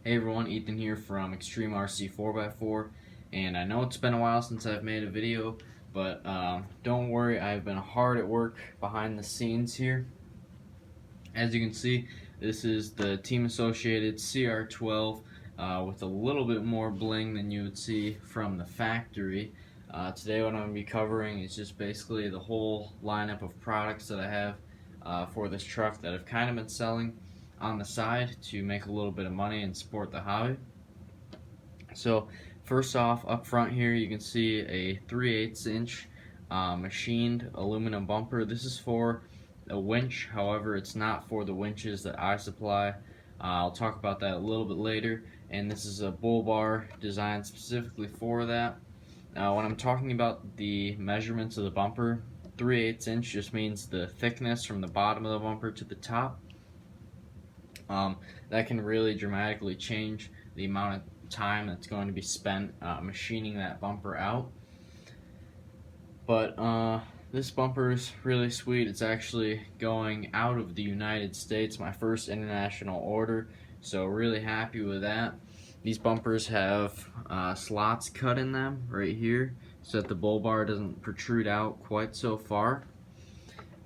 Hey everyone, Ethan here from Extreme RC 4x4, and I know it's been a while since I've made a video, but don't worry, I've been hard at work behind the scenes here. As you can see, this is the team associated CR12 with a little bit more bling than you would see from the factory. Today what I'm going to be covering is just basically the whole lineup of products that I have for this truck that I've kind of been selling on the side to make a little bit of money and support the hobby. So first off, up front here you can see a 3/8 inch machined aluminum bumper. This is for a winch, however it's not for the winches that I supply. I'll talk about that a little bit later, and this is a bull bar designed specifically for that. When I'm talking about the measurements of the bumper, 3/8 inch just means the thickness from the bottom of the bumper to the top. That can really dramatically change the amount of time that's going to be spent machining that bumper out. But this bumper is really sweet. It's actually going out of the United States, my first international order, so really happy with that. These bumpers have slots cut in them right here so that the bull bar doesn't protrude out quite so far.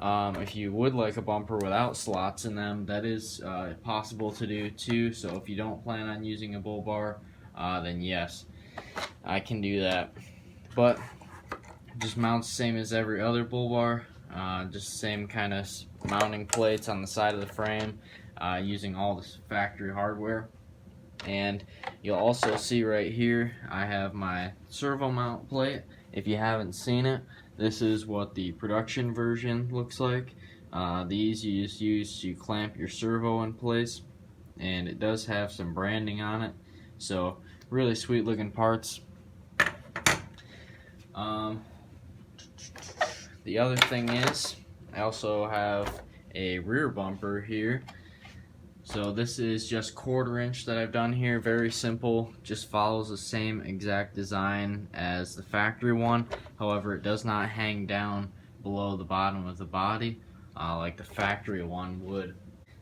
If you would like a bumper without slots in them, that is possible to do too. So if you don't plan on using a bull bar, then yes, I can do that. But just mounts the same as every other bull bar, just the same kind of mounting plates on the side of the frame, using all this factory hardware. And you'll also see right here I have my servo mount plate. If you haven't seen it, this is what the production version looks like. These you just use to clamp your servo in place, and it does have some branding on it, so really sweet looking parts. The other thing is I also have a rear bumper here. So this is just 1/4 inch that I've done here, very simple, just follows the same exact design as the factory one. However, it does not hang down below the bottom of the body like the factory one would.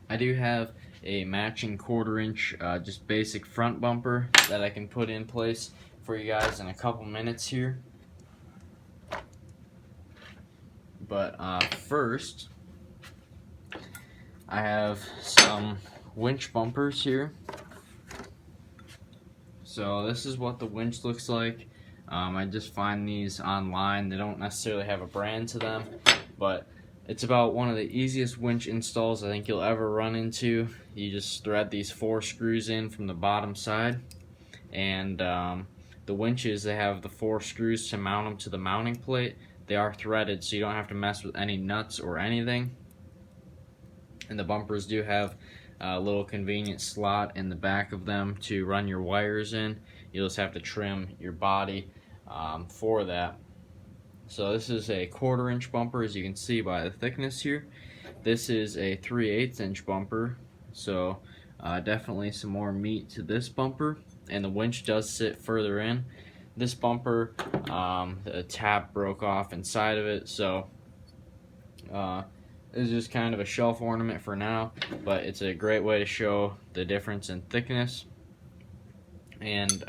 I do have a matching 1/4 inch just basic front bumper that I can put in place for you guys in a couple minutes here. But first, I have some winch bumpers here. So this is what the winch looks like. I just find these online. They don't necessarily have a brand to them, but it's about one of the easiest winch installs I think you'll ever run into. You just thread these 4 screws in from the bottom side, and the winches, they have the 4 screws to mount them to the mounting plate. They are threaded, so you don't have to mess with any nuts or anything. And the bumpers do have a little convenient slot in the back of them to run your wires in. You'll just have to trim your body for that. So this is a 1/4 inch bumper, as you can see by the thickness here. This is a 3/8 inch bumper, so definitely some more meat to this bumper, and the winch does sit further in. This bumper, the tab broke off inside of it, so this is just kind of a shelf ornament for now, but it's a great way to show the difference in thickness. And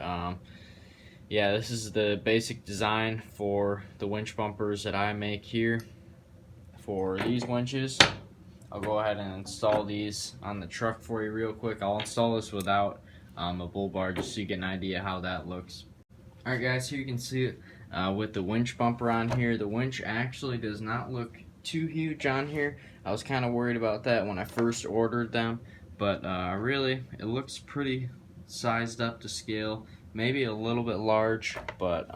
yeah, this is the basic design for the winch bumpers that I make here for these winches. I'll go ahead and install these on the truck for you real quick. I'll install this without a bull bar just so you get an idea how that looks. Alright guys, here you can see it with the winch bumper on here. The winch actually does not look too huge on here. I was kind of worried about that when I first ordered them, but really it looks pretty sized up to scale, maybe a little bit large, but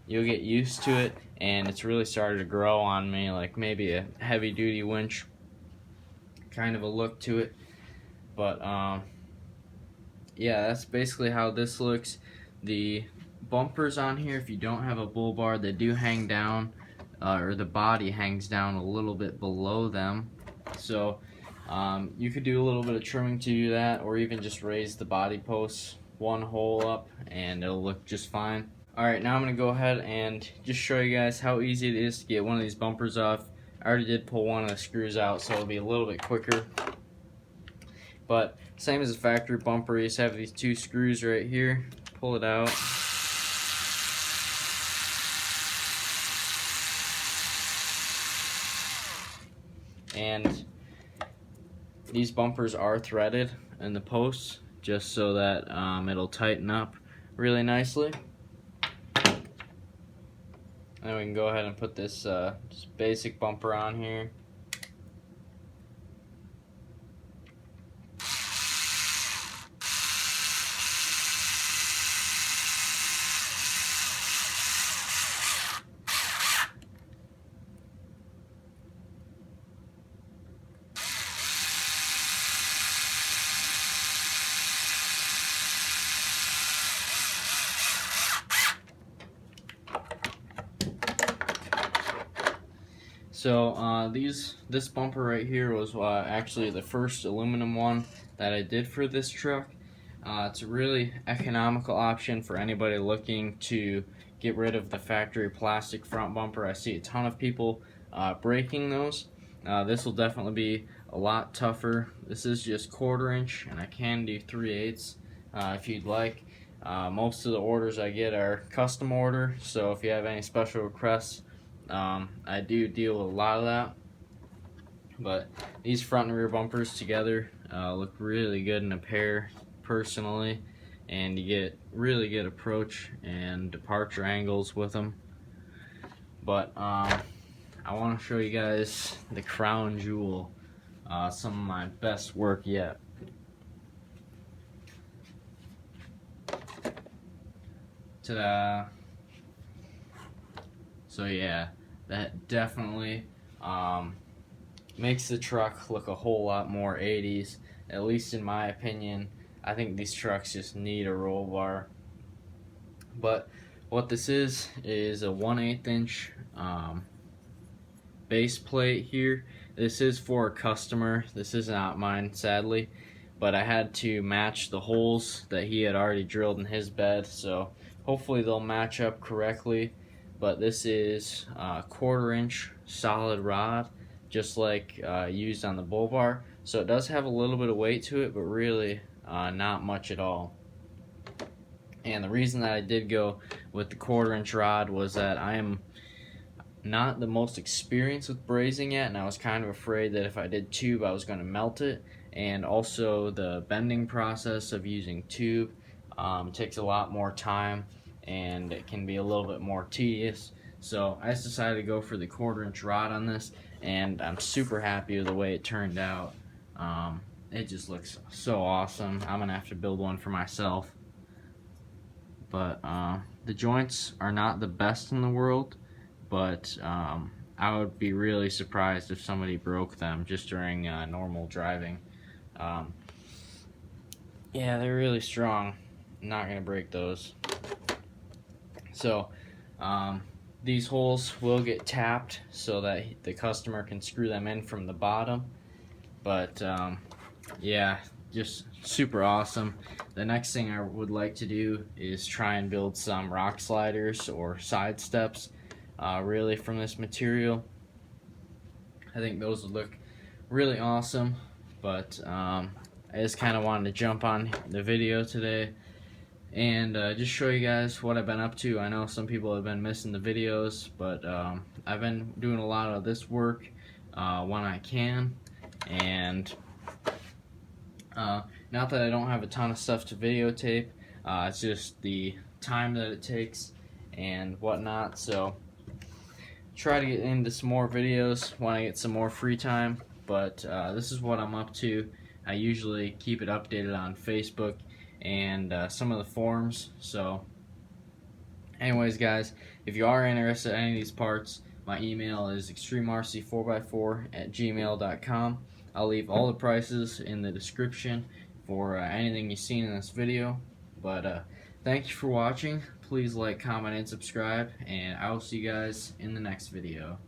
you'll get used to it, and it's really started to grow on me, like maybe a heavy duty winch kind of a look to it. But yeah, that's basically how this looks. The bumpers on here, if you don't have a bull bar, they do hang down, or the body hangs down a little bit below them, so you could do a little bit of trimming to do that, or even just raise the body posts 1 hole up and it'll look just fine. Alright, now I'm going to go ahead and just show you guys how easy it is to get one of these bumpers off. I already did pull one of the screws out, so it'll be a little bit quicker. But same as the factory bumper, you just have these two screws right here. Pull it out. And these bumpers are threaded in the posts just so that it'll tighten up really nicely. And we can go ahead and put this just basic bumper on here. So this bumper right here was actually the first aluminum one that I did for this truck. It's a really economical option for anybody looking to get rid of the factory plastic front bumper. I see a ton of people breaking those. This will definitely be a lot tougher. This is just 1/4 inch, and I can do 3/8 if you'd like. Most of the orders I get are custom order, so if you have any special requests, I do deal with a lot of that. But these front and rear bumpers together look really good in a pair personally, and you get really good approach and departure angles with them. But I want to show you guys the crown jewel, some of my best work yet. Ta-da! So yeah, that definitely makes the truck look a whole lot more 80s, at least in my opinion. I think these trucks just need a roll bar. But what this is a 1/8 inch base plate here. This is for a customer. This is not mine, sadly, but I had to match the holes that he had already drilled in his bed, so hopefully they'll match up correctly. But this is a 1/4 inch solid rod, just like used on the bull bar. So it does have a little bit of weight to it, but really not much at all. And the reason that I did go with the 1/4 inch rod was that I am not the most experienced with brazing yet, and I was kind of afraid that if I did tube I was going to melt it. And also the bending process of using tube takes a lot more time, and it can be a little bit more tedious. So I just decided to go for the 1/4 inch rod on this, and I'm super happy with the way it turned out. It just looks so awesome. I'm gonna have to build one for myself. But the joints are not the best in the world, but I would be really surprised if somebody broke them just during normal driving. Yeah, they're really strong. I'm not gonna break those. So these holes will get tapped so that the customer can screw them in from the bottom. But yeah, just super awesome. The next thing I would like to do is try and build some rock sliders or side steps really from this material. I think those would look really awesome. But I just kind of wanted to jump on the video today and just show you guys what I've been up to. I know some people have been missing the videos, but I've been doing a lot of this work when I can, and not that I don't have a ton of stuff to videotape, it's just the time that it takes and whatnot. So try to get into some more videos when I get some more free time, but this is what I'm up to. I usually keep it updated on Facebook and some of the forums. So anyways guys, if you are interested in any of these parts, my email is extremrc4x4@gmail.com. I'll leave all the prices in the description for anything you've seen in this video. But thank you for watching. Please like, comment, and subscribe, and I will see you guys in the next video.